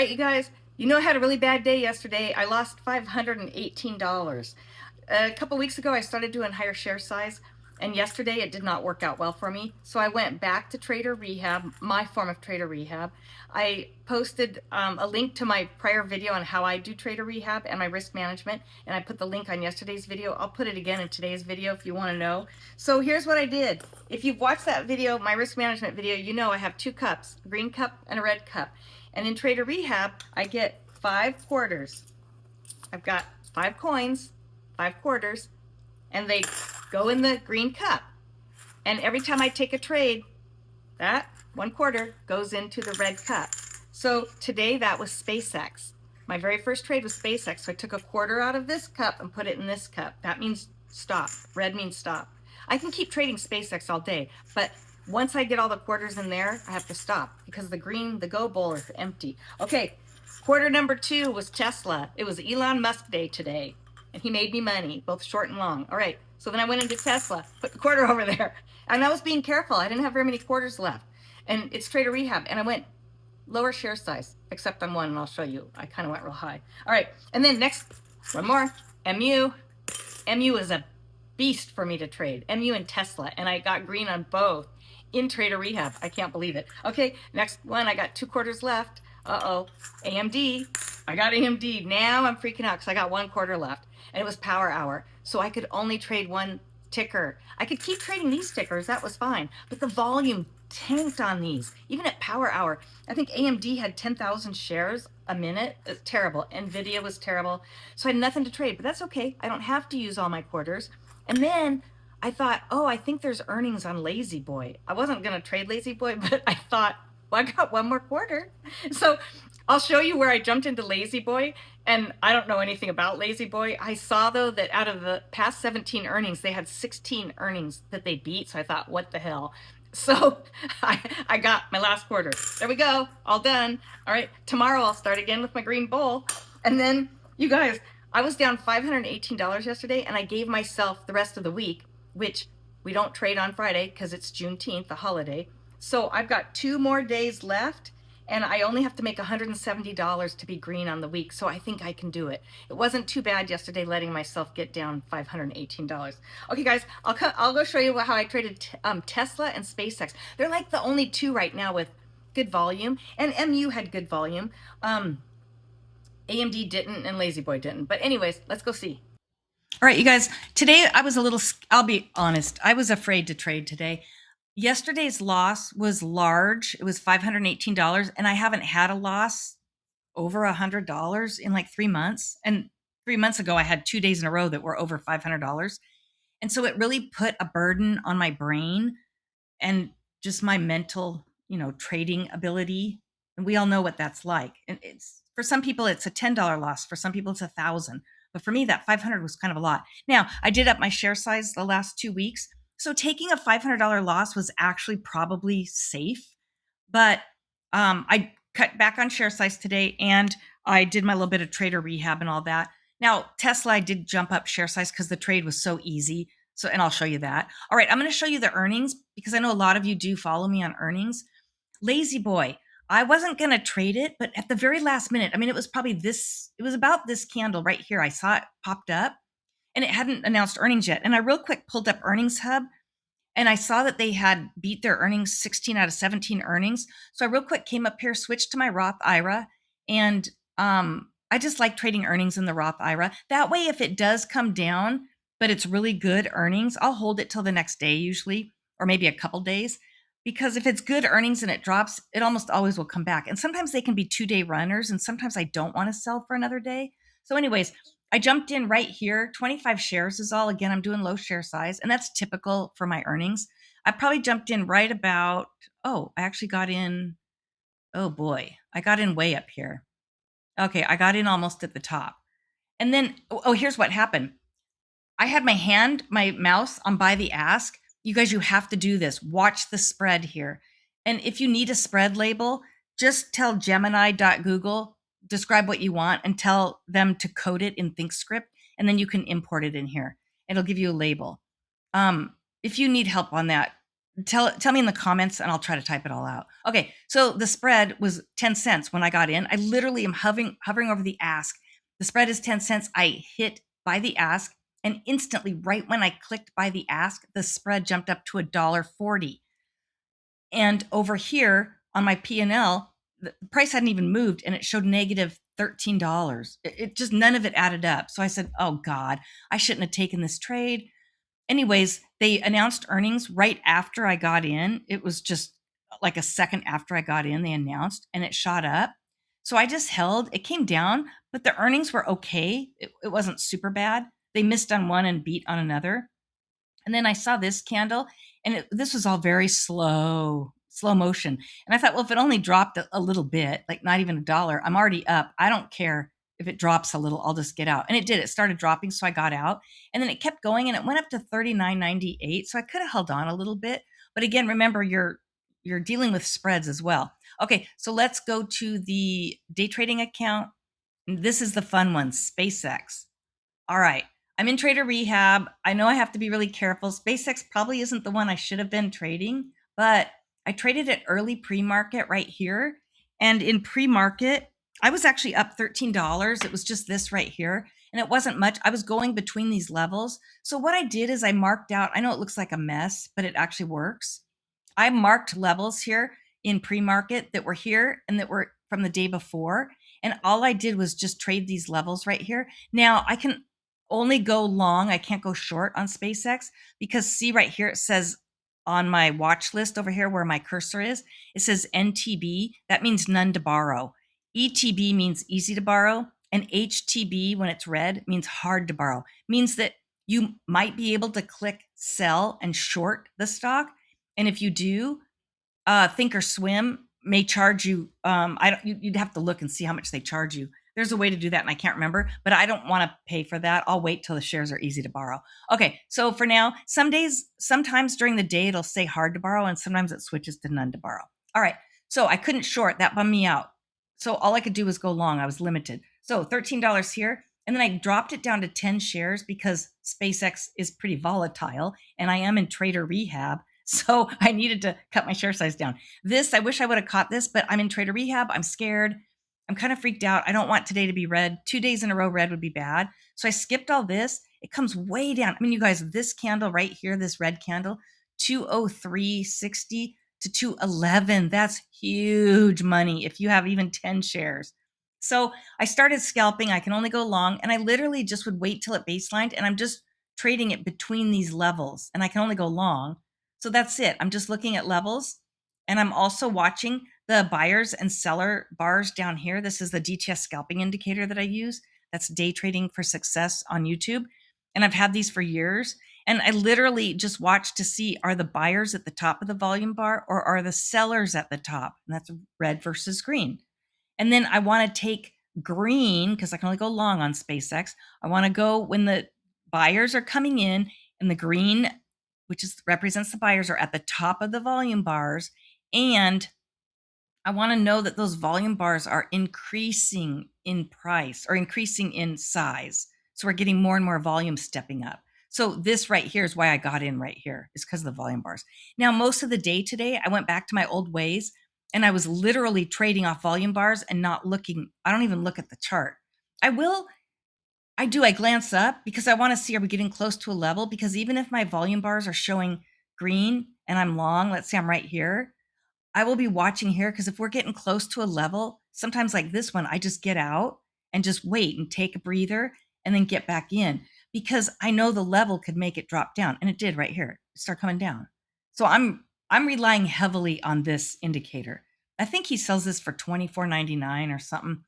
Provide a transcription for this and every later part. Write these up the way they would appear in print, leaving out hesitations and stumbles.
right, you guys, you know I had a really bad day yesterday. I lost $518. A couple weeks ago, I started doing higher share size, and yesterday it did not work out well for me. So I went back to Trader Rehab, my form of Trader Rehab. I posted a link to my prior video on how I do Trader Rehab and my risk management, and I put the link on yesterday's video. I'll put it again in today's video if you want to know. So here's what I did. If you've watched that video, my risk management video, you know I have two cups, a green cup and a red cup. And in Trader Rehab, I get 5 quarters. I've got 5 coins, 5 quarters, and they go in the green cup. And every time I take a trade, that 1/4 goes into the red cup. So today that was SpaceX. My very first trade was SpaceX. So I took a quarter out of this cup and put it in this cup. That means stop. Red means stop. I can keep trading SpaceX all day, but once I get all the quarters in there, I have to stop because the green, the go bowl is empty. Okay, quarter number 2 was Tesla. It was Elon Musk day today, and he made me money, both short and long. All right, so then I went into Tesla, put the quarter over there, and I was being careful. I didn't have very many quarters left, and it's Trader Rehab, and I went lower share size, except on one, and I'll show you. I kind of went real high. All right, and then next, one more, MU. MU is a beast for me to trade, MU and Tesla, and I got green on both in Trader Rehab. I can't believe it. Okay, next one, I got 2 quarters left. AMD. I got AMD. Now I'm freaking out because I got 1/4 left, and it was power hour, so I could only trade one ticker. I could keep trading these tickers, that was fine, but the volume tanked on these, even at power hour. I think AMD had 10,000 shares a minute. It's terrible. Nvidia was terrible, so I had nothing to trade, but that's okay. I don't have to use all my quarters. And then I thought, oh, I think there's earnings on Lazy Boy. I wasn't going to trade Lazy Boy, but I thought, well, I got one more quarter. So I'll show you where I jumped into Lazy Boy, and I don't know anything about Lazy Boy. I saw, though, that out of the past 17 earnings, they had 16 earnings that they beat, so I thought, what the hell? So I got my last quarter. There we go, all done. All right, tomorrow I'll start again with my green bowl. And then, you guys, I was down $518 yesterday, and I gave myself the rest of the week, which we don't trade on Friday because it's Juneteenth, the holiday. So I've got 2 more days left, and I only have to make $170 to be green on the week. So I think I can do it. It wasn't too bad yesterday letting myself get down $518. Okay, guys, I'll go show you how I traded Tesla and SpaceX. They're like the only 2 right now with good volume, and MU had good volume. AMD didn't, and Lazy Boy didn't. But anyways, let's go see. All right, you guys, today I was I'll be honest, I was afraid to trade today. Yesterday's loss was large. It was $518, and I haven't had a loss over $100 in like 3 months. And 3 months ago, I had 2 days in a row that were over $500. And so it really put a burden on my brain and just my mental, trading ability. And we all know what that's like. And it's, for some people, it's a $10 loss. For some people, it's 1,000. But for me, that 500 was kind of a lot. Now, I did up my share size the last 2 weeks. So taking a $500 loss was actually probably safe. But I cut back on share size today, and I did my little bit of Trader Rehab and all that. Now, Tesla, I did jump up share size because the trade was so easy. So, and I'll show you that. All right, I'm going to show you the earnings because I know a lot of you do follow me on earnings. Lazy Boy. I wasn't going to trade it, but at the very last minute, it was probably it was about this candle right here. I saw it popped up, and it hadn't announced earnings yet. And I real quick pulled up Earnings Hub, and I saw that they had beat their earnings, 16 out of 17 earnings. So I real quick came up here, switched to my Roth IRA, and I just like trading earnings in the Roth IRA. That way, if it does come down, but it's really good earnings, I'll hold it till the next day usually, or maybe a couple days. Because if it's good earnings and it drops, it almost always will come back. And sometimes they can be 2-day runners, and sometimes I don't want to sell for another day. So anyways, I jumped in right here. 25 shares is all. Again, I'm doing low share size, and that's typical for my earnings. I probably jumped in right about, I actually got in, oh boy, I got in way up here. Okay, I got in almost at the top. And then, here's what happened. I had my mouse on buy the ask. You guys, you have to do this. Watch the spread here. And if you need a spread label, just tell Gemini.google, describe what you want, and tell them to code it in ThinkScript, and then you can import it in here. It'll give you a label. If you need help on that, Tell me in the comments and I'll try to type it all out. Okay, so the spread was 10 cents when I got in. I literally am hovering over the ask. The spread is 10 cents. I hit buy the ask, and instantly, right when I clicked buy the ask, the spread jumped up to $1.40. And over here on my P&L, the price hadn't even moved and it showed negative $13. It just, none of it added up. So I said, oh God, I shouldn't have taken this trade. Anyways, they announced earnings right after I got in. It was just like a second after I got in, they announced, and it shot up. So I just held. It came down, but the earnings were okay. It wasn't super bad. They missed on one and beat on another. And then I saw this candle, and this was all very slow motion. And I thought, well, if it only dropped a little bit, like not even $1, I'm already up. I don't care if it drops a little, I'll just get out. And it did. It started dropping, so I got out. And then it kept going, and it went up to 39.98. So I could have held on a little bit. But again, remember, you're dealing with spreads as well. Okay, so let's go to the day trading account. This is the fun one, SpaceX. All right. I'm in Trader Rehab. I know I have to be really careful. SpaceX probably isn't the one I should have been trading, but I traded it early pre-market right here. And in pre-market, I was actually up $13. It was just this right here. And it wasn't much. I was going between these levels. So what I did is I marked out, I know it looks like a mess, but it actually works. I marked levels here in pre-market that were here and that were from the day before. And all I did was just trade these levels right here. Now I can only go long. I can't go short on SpaceX because see right here, it says on my watch list over here where my cursor is, it says NTB. That means none to borrow. ETB means easy to borrow. And HTB, when it's red, means hard to borrow. Means that you might be able to click sell and short the stock. And if you do, ThinkOrSwim may charge you. You'd have to look and see how much they charge you. There's a way to do that, and I can't remember, but I don't want to pay for that. I'll wait till the shares are easy to borrow. Okay, so for now, sometimes during the day, it'll say hard to borrow, and sometimes it switches to none to borrow. All right, so I couldn't short. That bummed me out. So all I could do was go long. I was limited. So $13 here, and then I dropped it down to 10 shares because SpaceX is pretty volatile, and I am in Trader Rehab. So I needed to cut my share size down. I wish I would have caught this, but I'm in Trader Rehab. I'm scared. I'm kind of freaked out. I don't want today to be red. 2 days in a row red would be bad. So I skipped all this. It comes way down. I mean, you guys, this candle right here, this red candle, 203.60 to 211. That's huge money if you have even 10 shares. So I started scalping. I can only go long, and I literally just would wait till it baselined, and I'm just trading it between these levels, and I can only go long. So that's it. I'm just looking at levels, and I'm also watching the buyers and seller bars down here. This is the DTS scalping indicator that I use. That's Day Trading for Success on YouTube. And I've had these for years. And I literally just watch to see, are the buyers at the top of the volume bar or are the sellers at the top? And that's red versus green. And then I want to take green because I can only go long on SpaceX. I want to go when the buyers are coming in and the green, which represents the buyers, are at the top of the volume bars. And I want to know that those volume bars are increasing in price or increasing in size. So we're getting more and more volume stepping up. So this right here is why I got in right here, is because of the volume bars. Now, most of the day today, I went back to my old ways and I was literally trading off volume bars and not looking. I don't even look at the chart. I glance up because I want to see, are we getting close to a level? Because even if my volume bars are showing green and I'm long, let's say I'm right here, I will be watching here because if we're getting close to a level, sometimes like this one, I just get out and just wait and take a breather and then get back in because I know the level could make it drop down. And it did right here, start coming down. So I'm relying heavily on this indicator. I think he sells this for $24.99 or something.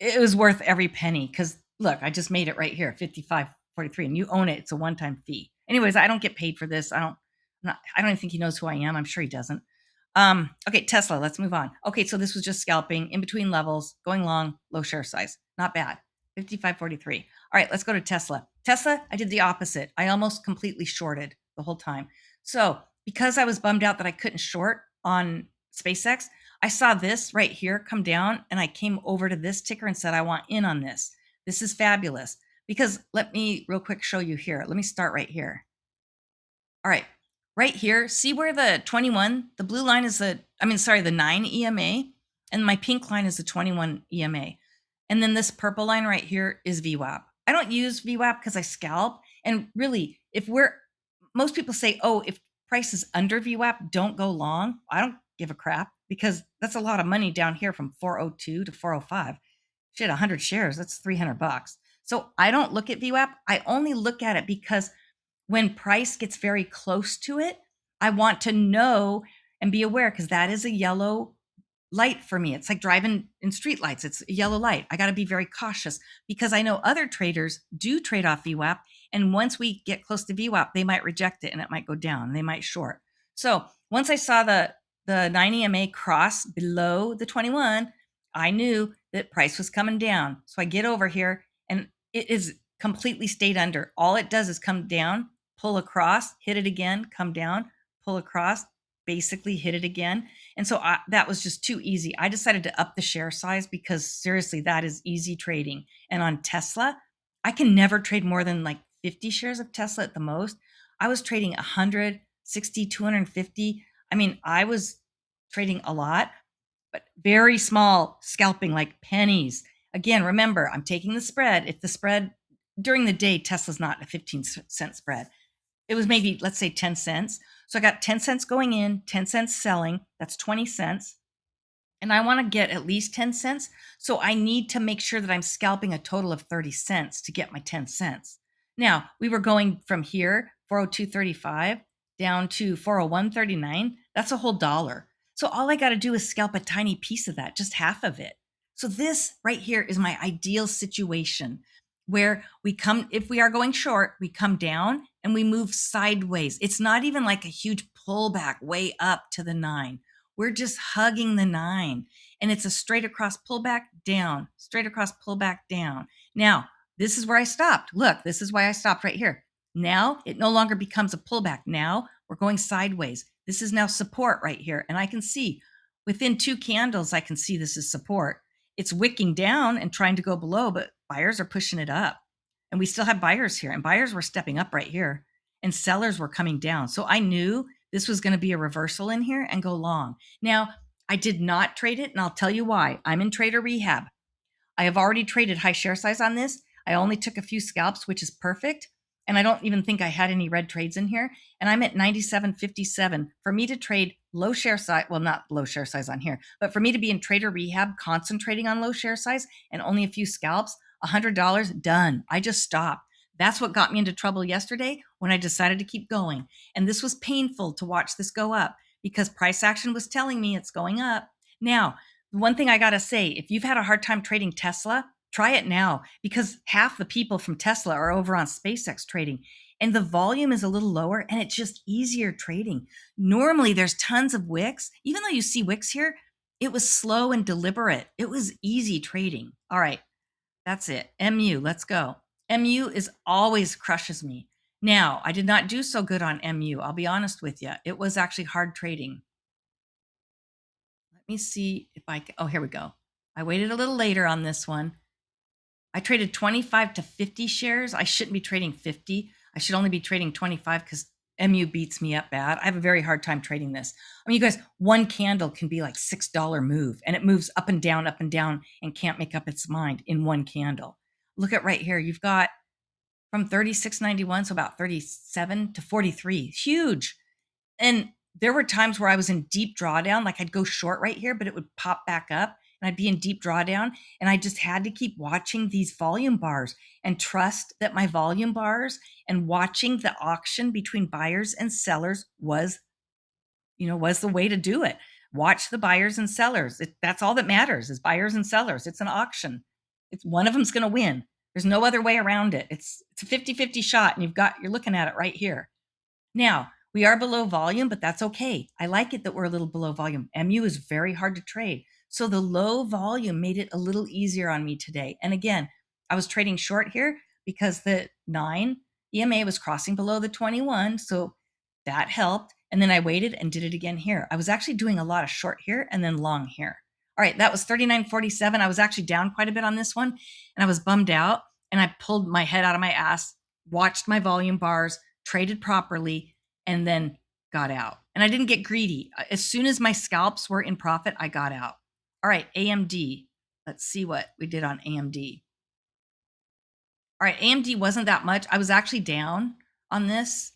It was worth every penny because look, I just made it right here, 55.43, and you own it. It's a one-time fee. Anyways, I don't get paid for this. I don't even think he knows who I am. I'm sure he doesn't. Okay, Tesla, let's move on. Okay, so this was just scalping in between levels, going long, low share size. Not bad. 55.43. All right, let's go to Tesla. Tesla, I did the opposite. I almost completely shorted the whole time. So because I was bummed out that I couldn't short on SpaceX, I saw this right here come down and I came over to this ticker and said, I want in on this. This is fabulous because let me real quick show you here. Let me start right here. All right. right here, see where the 21, the blue line is the 9 EMA, and my pink line is the 21 EMA. And then this purple line right here is VWAP. I don't use VWAP because I scalp. And really, most people say, oh, if price is under VWAP, don't go long. I don't give a crap because that's a lot of money down here from 402 to 405. Shit, 100 shares, that's $300. So I don't look at VWAP. I only look at it because when price gets very close to it, I want to know and be aware because that is a yellow light for me. It's like driving in street lights. It's a yellow light. I got to be very cautious because I know other traders do trade off VWAP. And once we get close to VWAP, they might reject it and it might go down. They might short. So once I saw the 9 EMA cross below the 21, I knew that price was coming down. So I get over here and it is completely stayed under. All it does is come down, pull across, hit it again, come down, pull across, basically hit it again. And so that was just too easy. I decided to up the share size because seriously, that is easy trading. And on Tesla, I can never trade more than like 50 shares of Tesla at the most. I was trading 160, 250. I mean, I was trading a lot, but very small scalping, like pennies. Again, remember, I'm taking the spread. If the spread during the day, Tesla's not a 15-cent spread. It was maybe, let's say 10 cents. So I got 10 cents going in, 10 cents selling. That's 20 cents. And I want to get at least 10 cents. So I need to make sure that I'm scalping a total of 30 cents to get my 10 cents. Now, we were going from here, 402.35, down to 401.39. That's a whole dollar. So all I got to do is scalp a tiny piece of that, just half of it. So this right here is my ideal situation where if we are going short, we come down and we move sideways. It's not even like a huge pullback way up to the 9. We're just hugging the 9 and it's a straight across pullback down, straight across pullback down. Now, this is where I stopped. Look, this is why I stopped right here. Now it no longer becomes a pullback. Now we're going sideways. This is now support right here. And I can see within 2 candles, I can see this is support. It's wicking down and trying to go below, but buyers are pushing it up. And we still have buyers here, and buyers were stepping up right here and sellers were coming down. So I knew this was going to be a reversal in here and go long. Now, I did not trade it, and I'll tell you why. I'm in Trader Rehab. I have already traded high share size on this. I only took a few scalps, which is perfect. And I don't even think I had any red trades in here. And I'm at 97.57. For me to trade low share size, well, not low share size on here, but for me to be in Trader Rehab concentrating on low share size and only a few scalps, $100 done. I just stopped. That's what got me into trouble yesterday when I decided to keep going. And this was painful to watch this go up because price action was telling me it's going up. Now, one thing I got to say, if you've had a hard time trading Tesla, try it now because half the people from Tesla are over on SpaceX trading and the volume is a little lower and it's just easier trading. Normally there's tons of wicks. Even though you see wicks here, it was slow and deliberate. It was easy trading. All right, that's it. MU, let's go. MU is always crushes me. Now, I did not do so good on MU. I'll be honest with you. It was actually hard trading. Let me see if I can. Oh, here we go. I waited a little later on this one. I traded 25 to 50 shares. I shouldn't be trading 50. I should only be trading 25 because MU beats me up bad. I have a very hard time trading this. I mean, you guys, one candle can be like $6 move and it moves up and down and can't make up its mind in one candle. Look at right here. You've got from 36.91, so about 37 to 43. Huge. And there were times where I was in deep drawdown, like I'd go short right here, but it would pop back up and I'd be in deep drawdown. And I just had to keep watching these volume bars and trust that my volume bars and watching the auction between buyers and sellers was the way to do it. Watch the buyers and sellers. That's all that matters is buyers and sellers. It's an auction. It's one of them's going to win. There's no other way around it. It's a 50-50 shot and you're looking at it right here. Now, we are below volume, but that's okay. I like it that we're a little below volume. MU is very hard to trade. So the low volume made it a little easier on me today. And again, I was trading short here because the 9 EMA was crossing below the 21. So that helped. And then I waited and did it again here. I was actually doing a lot of short here and then long here. All right, that was 39.47. I was actually down quite a bit on this one and I was bummed out and I pulled my head out of my ass, watched my volume bars, traded properly, and then got out. And I didn't get greedy. As soon as my scalps were in profit, I got out. All right, AMD. Let's see what we did on AMD. All right, AMD wasn't that much. I was actually down on this.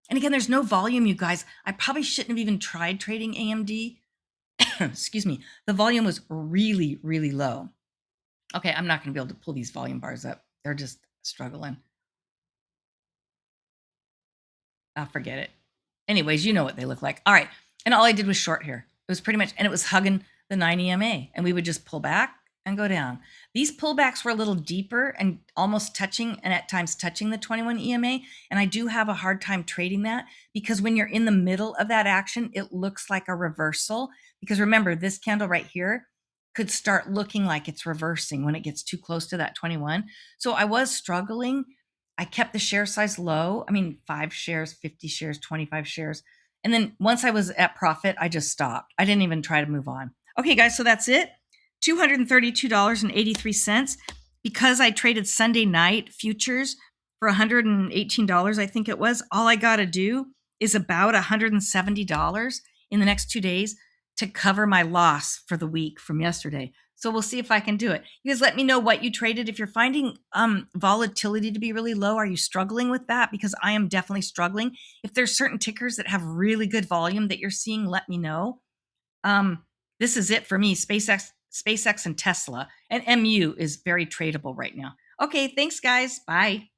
And again, there's no volume, you guys. I probably shouldn't have even tried trading AMD. Excuse me. The volume was really, really low. Okay, I'm not going to be able to pull these volume bars up. They're just struggling. I'll forget it. Anyways, you know what they look like. All right. And all I did was short here. It was pretty much, and it was hugging the 9 EMA. And we would just pull back and go down. These pullbacks were a little deeper and almost touching, and at times touching the 21 EMA. And I do have a hard time trading that because when you're in the middle of that action, it looks like a reversal. Because remember, this candle right here could start looking like it's reversing when it gets too close to that 21. So I was struggling. I kept the share size low. I mean, 5 shares, 50 shares, 25 shares. And then once I was at profit, I just stopped. I didn't even try to move on. Okay, guys, so that's it. $232.83. Because I traded Sunday night futures for $118, I think it was, all I got to do is about $170 in the next 2 days to cover my loss for the week from yesterday. So we'll see if I can do it. You guys let me know what you traded. If you're finding volatility to be really low, are you struggling with that? Because I am definitely struggling. If there's certain tickers that have really good volume that you're seeing, let me know. This is it for me, SpaceX and Tesla. And MU is very tradable right now. Okay, thanks guys. Bye.